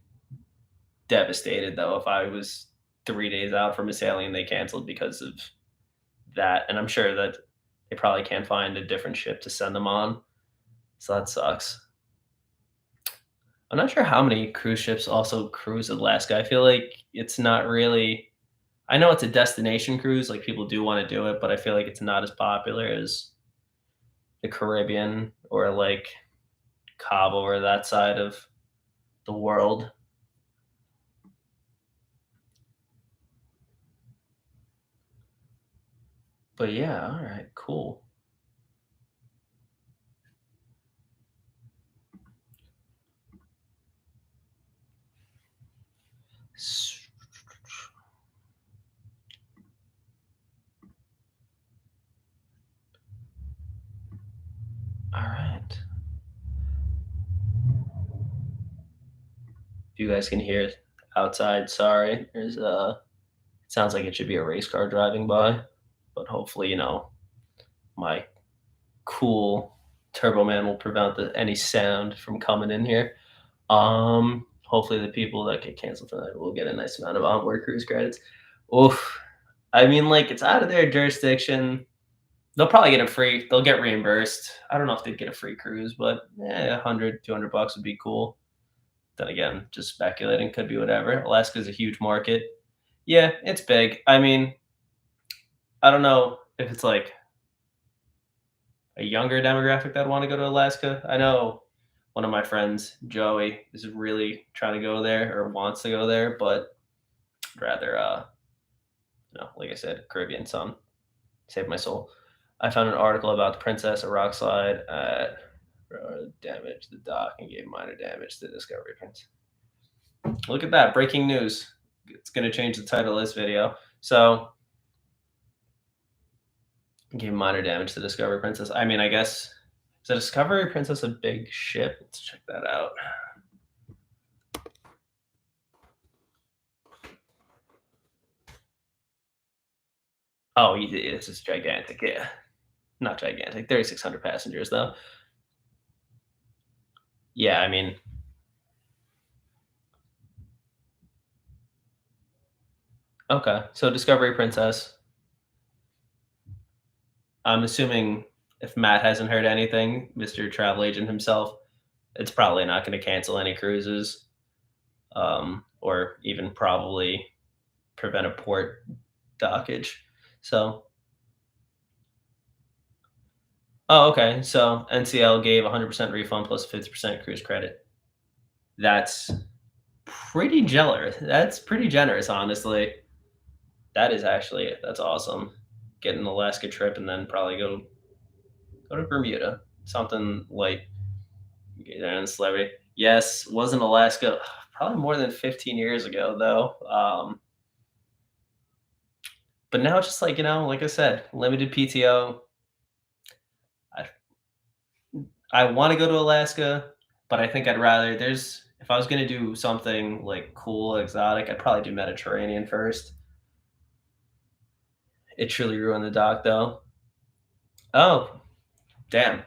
devastated though if I was 3 days out from a sailing and they canceled because of that. And I'm sure that they probably can't find a different ship to send them on. So that sucks. I'm not sure how many cruise ships also cruise Alaska. I feel like it's not really. I know it's a destination cruise, like people do want to do it, but I feel like it's not as popular as the Caribbean or like Cabo or that side of the world. But yeah, all right, cool. All right. If you guys can hear outside, sorry. It sounds like it should be a race car driving by, but hopefully, my cool Turbo Man will prevent any sound from coming in here. Hopefully the people that get canceled for that will get a nice amount of onboard cruise credits. Oof. I mean, like it's out of their jurisdiction. They'll probably get a free. They'll get reimbursed. I don't know if they'd get a free cruise, but 100, $200 would be cool. Then again, just speculating, could be whatever. Alaska's a huge market. Yeah, it's big. I mean, I don't know if it's like a younger demographic that want to go to Alaska. I know one of my friends, Joey, is really trying to go there or wants to go there, but rather, like I said, Caribbean sun. Save my soul. I found an article about the Princess, a rock slide at damaged the dock and gave minor damage to the Discovery Prince. Look at that. Breaking news. It's going to change the title of this video. So, gave minor damage to Discovery Princess. I mean, I guess, is the Discovery Princess a big ship? Let's check that out. Oh, this is gigantic. Yeah. Not gigantic. 3,600 passengers, though. Yeah, I mean, okay. So Discovery Princess. I'm assuming if Matt hasn't heard anything, Mr. Travel Agent himself, it's probably not going to cancel any cruises, or even probably prevent a port dockage. So, oh, okay. So NCL gave 100% refund plus 50% cruise credit. That's pretty generous. That's pretty generous, honestly. That's awesome. Get an Alaska trip and then probably go to Bermuda. Something like and celebrity. Yes, was in Alaska probably more than 15 years ago though. But now just like like I said, limited PTO. I I want to go to Alaska, but I think I'd rather there's if I was gonna do something like cool, exotic, I'd probably do Mediterranean first. It truly ruined the dock though. Oh, damn.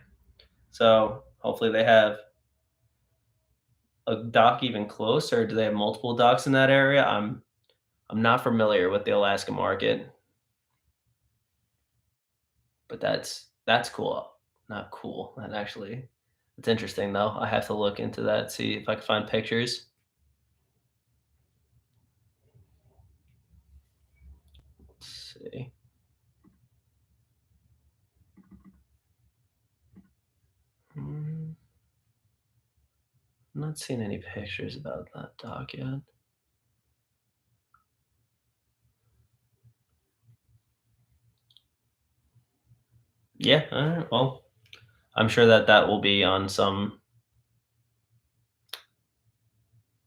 So hopefully they have a dock even closer. Do they have multiple docks in that area? I'm not familiar with the Alaska market, but that's cool. Not cool. That actually it's interesting though. I have to look into that, see if I can find pictures. Let's see. Hmm, I'm not seeing any pictures about that dock yet. Yeah, all right. Well, I'm sure that that will be on some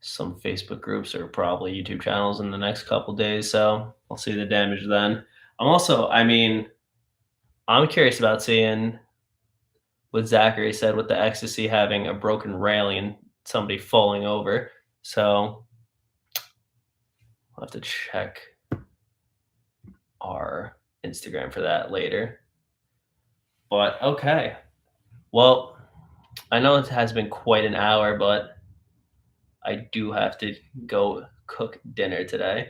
Facebook groups or probably YouTube channels in the next couple days. So I'll see the damage then. I'm also, I mean, I'm curious about seeing what Zachary said with the ecstasy having a broken railing and somebody falling over. So I'll have to check our Instagram for that later. But okay. Well, I know it has been quite an hour, but I do have to go cook dinner today.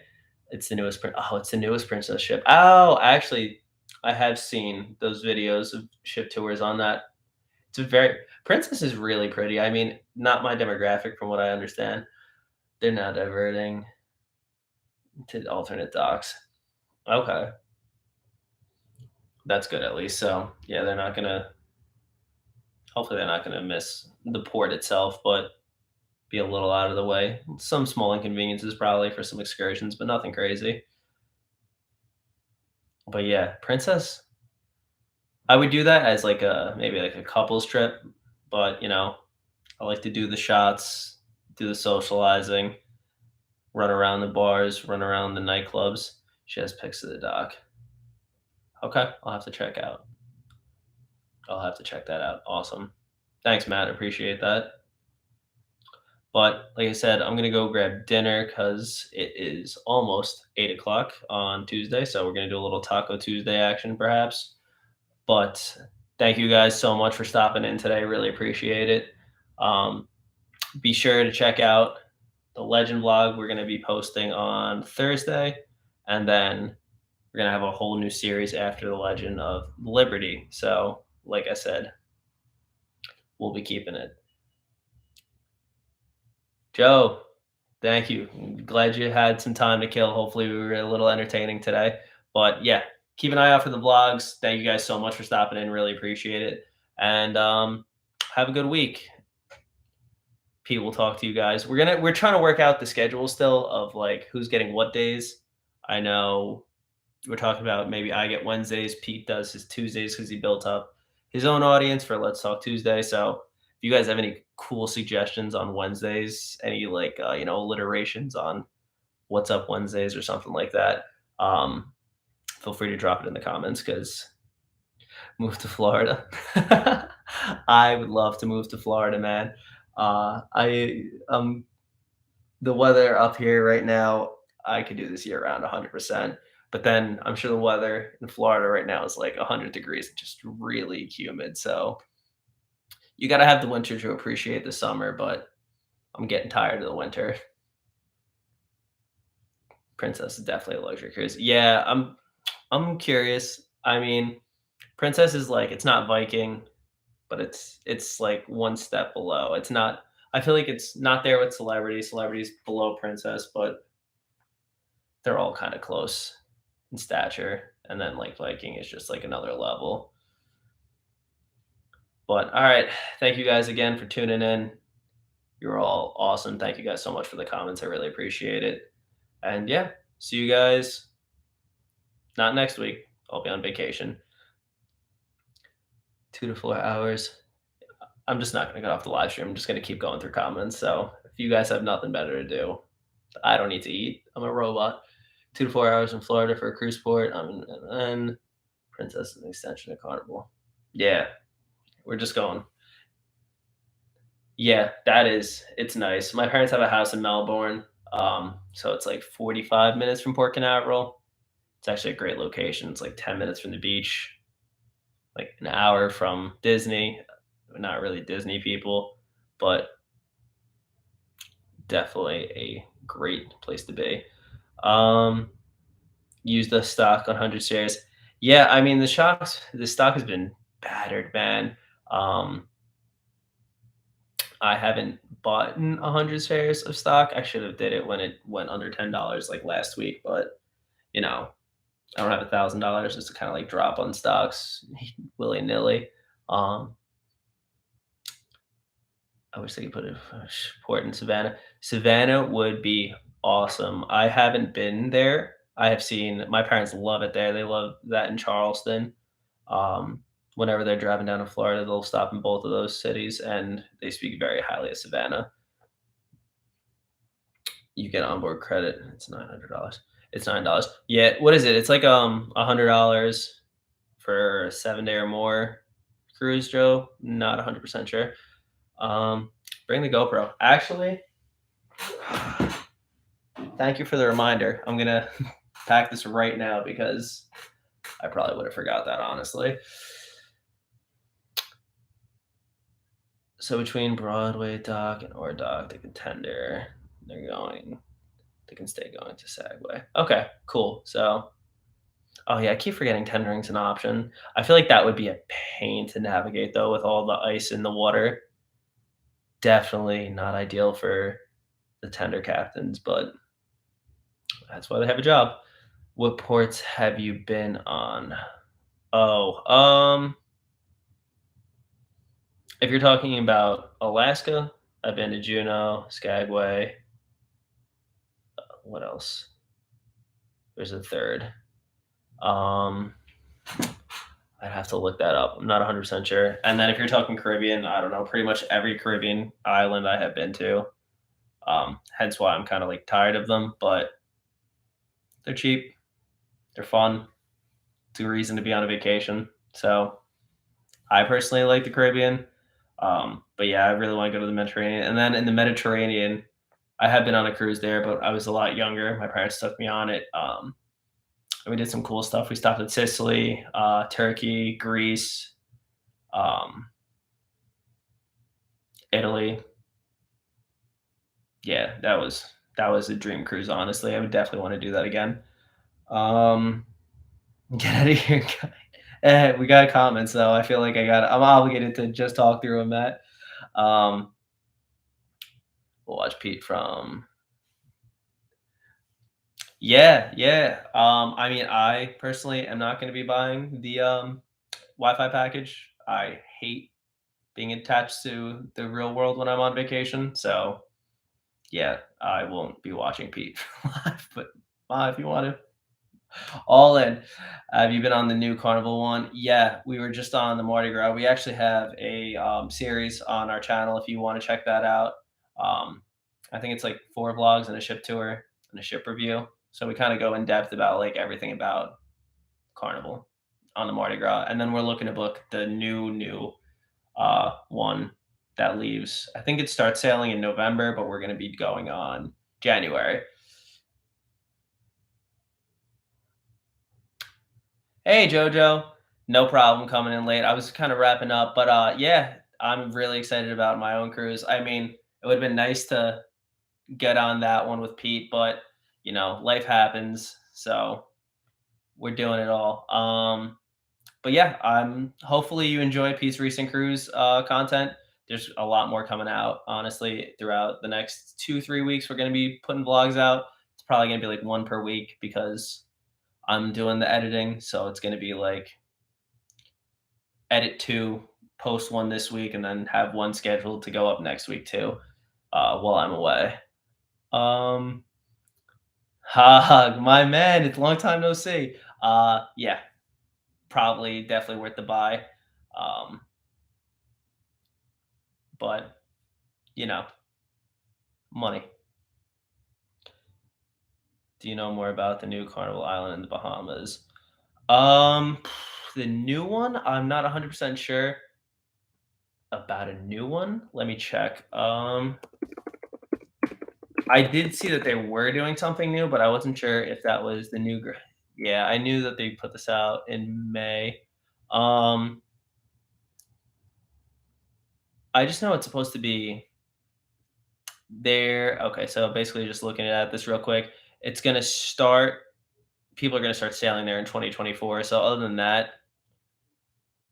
It's the newest princess ship. Oh, actually, I have seen those videos of ship tours on that. It's a very Princess is really pretty. I mean, not my demographic from what I understand. They're not diverting to alternate docks. Okay, that's good at least. So yeah, they're not gonna. Hopefully, they're not gonna miss the port itself, but be a little out of the way. Some small inconveniences probably for some excursions, but nothing crazy. But yeah, Princess, I would do that as like a maybe like a couples trip, but I like to do the shots, do the socializing, run around the bars, run around the nightclubs. She has pics of the dock. Okay, I'll have to check out. I'll have to check that out. Awesome. Thanks, Matt. Appreciate that. But like I said, I'm gonna go grab dinner because it is almost 8 o'clock on Tuesday. So we're gonna do a little Taco Tuesday action, perhaps. But thank you guys so much for stopping in today. Really appreciate it. Um, be sure to check out the Legend vlog. We're gonna be posting on Thursday, and then we're gonna have a whole new series after the Legend of Liberty. So, like I said, we'll be keeping it. Joe, thank you. Glad you had some time to kill. Hopefully, we were a little entertaining today. But yeah, keep an eye out for the vlogs. Thank you guys so much for stopping in. Really appreciate it. And have a good week. Pete will talk to you guys. We're trying to work out the schedule still of like who's getting what days. I know we're talking about maybe I get Wednesdays, Pete does his Tuesdays because he built up his own audience for Let's Talk Tuesday. So if you guys have any cool suggestions on Wednesdays, any like alliterations on What's Up Wednesdays or something like that, feel free to drop it in the comments because move to Florida. I would love to move to Florida, man. I the weather up here right now, I could do this year round 100%. But then I'm sure the weather in Florida right now is like 100 degrees, just really humid. So you got to have the winter to appreciate the summer, but I'm getting tired of the winter. Princess is definitely a luxury cruise. Yeah, I'm curious. I mean, Princess is like it's not Viking, but it's like one step below. It's not I feel like it's not there with Celebrity. Celebrity's below Princess, but they're all kind of close in stature. And then like Viking is just like another level. But all right, thank you guys again for tuning in. You're all awesome. Thank you guys so much for the comments. I really appreciate it. And yeah, see you guys not next week. I'll be on vacation. 2 to 4 hours. I'm just not going to get off the live stream. I'm just going to keep going through comments. So if you guys have nothing better to do, I don't need to eat. I'm a robot. 2 to 4 hours in Florida for a cruise port. And Princess is an extension of Carnival. Yeah, we're just going. Yeah, it's nice. My parents have a house in Melbourne. So it's like 45 minutes from Port Canaveral. It's actually a great location. It's like 10 minutes from the beach. like an hour from Disney. Not really Disney people, but definitely a great place to be. Um, use the stock on 100 shares. Yeah, I mean the stock has been battered, man. Um, I haven't bought 100 shares of stock. I should have did it when it went under $10 like last week, but you know, I don't have $1,000 just to kind of like drop on stocks willy nilly. Um, I wish they could put a port in Savannah. Savannah would be awesome. I haven't been there. I have seen my parents love it there. They love that in Charleston. Um, Whenever they're driving down to Florida, they'll stop in both of those cities, and they speak very highly of Savannah. You get onboard credit. It's $900. It's $9. Yeah, what is it? It's like $100 for a 7 day or more cruise, Joe. Not 100% sure. Bring the GoPro. Actually, thank you for the reminder. I'm gonna pack this right now because I probably would have forgot that honestly. So between Broadway dock and Ore dock, the contender, they can stay going to Sagway. Okay, cool. So, oh yeah, I keep forgetting tendering's an option. I feel like that would be a pain to navigate though with all the ice in the water. Definitely not ideal for the tender captains, but that's why they have a job. What ports have you been on? Oh, if you're talking about Alaska, I've been to Juneau, Skagway. What else? There's a third. Um, I'd have to look that up. I'm not 100% sure. And then if you're talking Caribbean, I don't know. Pretty much every Caribbean island I have been to. Hence why I'm kind of like tired of them, but they're cheap. They're fun. It's a reason to be on a vacation. So I personally like the Caribbean. But yeah, I really want to go to the Mediterranean. And then in the Mediterranean, I have been on a cruise there, but I was a lot younger. My parents took me on it. And we did some cool stuff. We stopped at Sicily, Turkey, Greece, um, Italy. Yeah, that was a dream cruise. Honestly, I would definitely want to do that again. Um, get out of here. We got comments though. I feel like I'm obligated to just talk through them, Matt. Um, we'll watch Pete from. Yeah, yeah. I mean, I personally am not going to be buying the Wi-Fi package. I hate being attached to the real world when I'm on vacation. So yeah, I won't be watching Pete live. But if you want to, all in. Have you been on the new Carnival one? Yeah, we were just on the Mardi Gras. We actually have a series on our channel if you want to check that out. Um, I think it's like 4 vlogs and a ship tour and a ship review. So we kind of go in depth about like everything about Carnival on the Mardi Gras, and then we're looking to book the new one that leaves. I think it starts sailing in November, but we're going to be going on January. Hey Jojo, no problem coming in late. I was kind of wrapping up, but yeah, I'm really excited about my own cruise. I mean, it would have been nice to get on that one with Pete, but life happens, so we're doing it all. But yeah, hopefully you enjoy Pete's recent cruise content. There's a lot more coming out, honestly, throughout the next 2-3 weeks. We're gonna be putting vlogs out. It's probably gonna be like one per week because I'm doing the editing, so it's gonna be like edit 2, post 1 this week, and then have 1 scheduled to go up next week too, while I'm away. Um, Hug, my man, it's a long time no see. Yeah, probably definitely worth the buy. Um, but you know, money. Do you know more about the new Carnival Island in the Bahamas? Um, the new one, I'm not 100% sure about a new one. Let me check. I did see that they were doing something new, but I wasn't sure if that was the new. Yeah, I knew that they put this out in May. Um, I just know it's supposed to be there. Okay, so basically, just looking at this real quick, it's gonna start. People are gonna start sailing there in 2024. So other than that,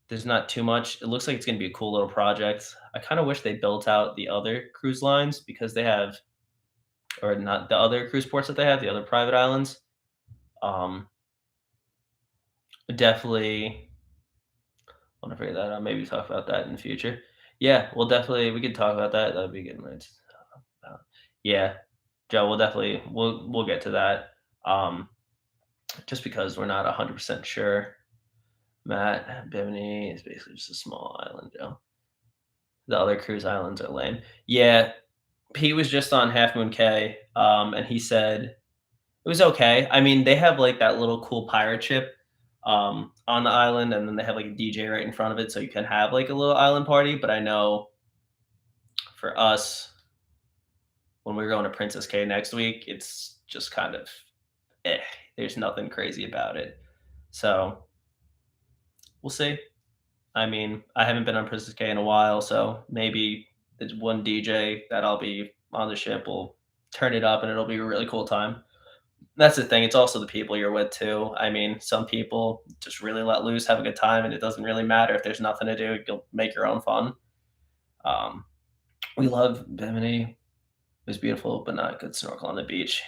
there's not too much. It looks like it's gonna be a cool little project. I kind of wish they built out the other cruise lines because they have, or not the other cruise ports that they have, the other private islands. Um, definitely want to figure that out. Maybe talk about that in the future. Yeah, we'll definitely we could talk about that. That'd be good. Right? Yeah, Joe, we'll get to that. Um, just because we're not 100% sure. Matt, Bimini is basically just a small island, Joe. The other cruise islands are lame. Yeah, he was just on Half Moon Cay, and he said it was okay. I mean, they have like that little cool pirate ship on the island, and then they have like a DJ right in front of it, so you can have like a little island party. But I know for us, when we're going to Princess Cay next week, it's just kind of eh. There's nothing crazy about it. So we'll see. I mean, I haven't been on Princess Cay in a while, so maybe there's one DJ that I'll be on the ship will turn it up and it'll be a really cool time. That's the thing. It's also the people you're with too. I mean, some people just really let loose, have a good time, and it doesn't really matter if there's nothing to do. You'll make your own fun. Um, we love Bimini. It was beautiful, but not good snorkel on the beach.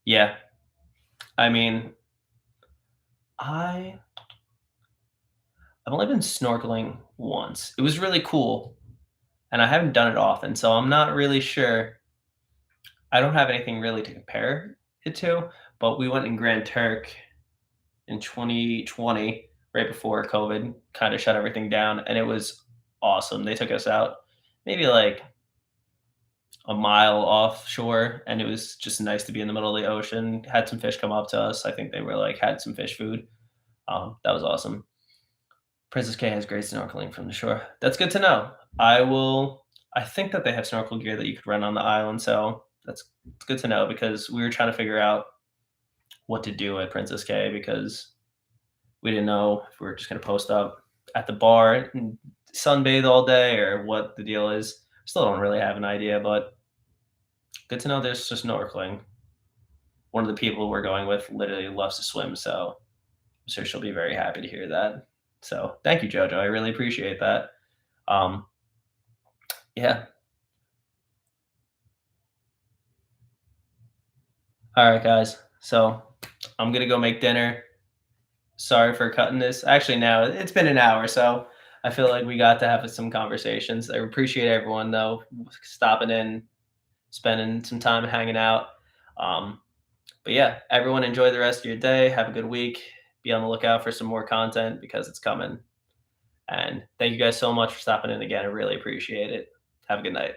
Yeah, I mean, I I've only been snorkeling once. It was really cool, and I haven't done it often, so I'm not really sure. I don't have anything really to compare it to, but we went in Grand Turk in 2020, right before COVID kind of shut everything down, and it was awesome. They took us out maybe like a mile offshore, and it was just nice to be in the middle of the ocean. Had some fish come up to us. I think they were like had some fish food. That was awesome. Princess Cay has great snorkeling from the shore. That's good to know. I will. I think that they have snorkel gear that you could rent on the island, so that's it's good to know because we were trying to figure out what to do at Princess Cay because we didn't know if we were just going to post up at the bar and sunbathe all day or what the deal is. Still don't really have an idea, but good to know there's just snorkeling. One of the people we're going with literally loves to swim, so I'm sure she'll be very happy to hear that. So thank you, Jojo. I really appreciate that. Um, yeah. All right, guys. So I'm gonna go make dinner. Sorry for cutting this. Actually, now it's been an hour, so I feel like we got to have some conversations. I appreciate everyone though stopping in, spending some time hanging out. Um, but yeah, everyone enjoy the rest of your day. Have a good week. Be on the lookout for some more content because it's coming. And thank you guys so much for stopping in again. I really appreciate it. Have a good night.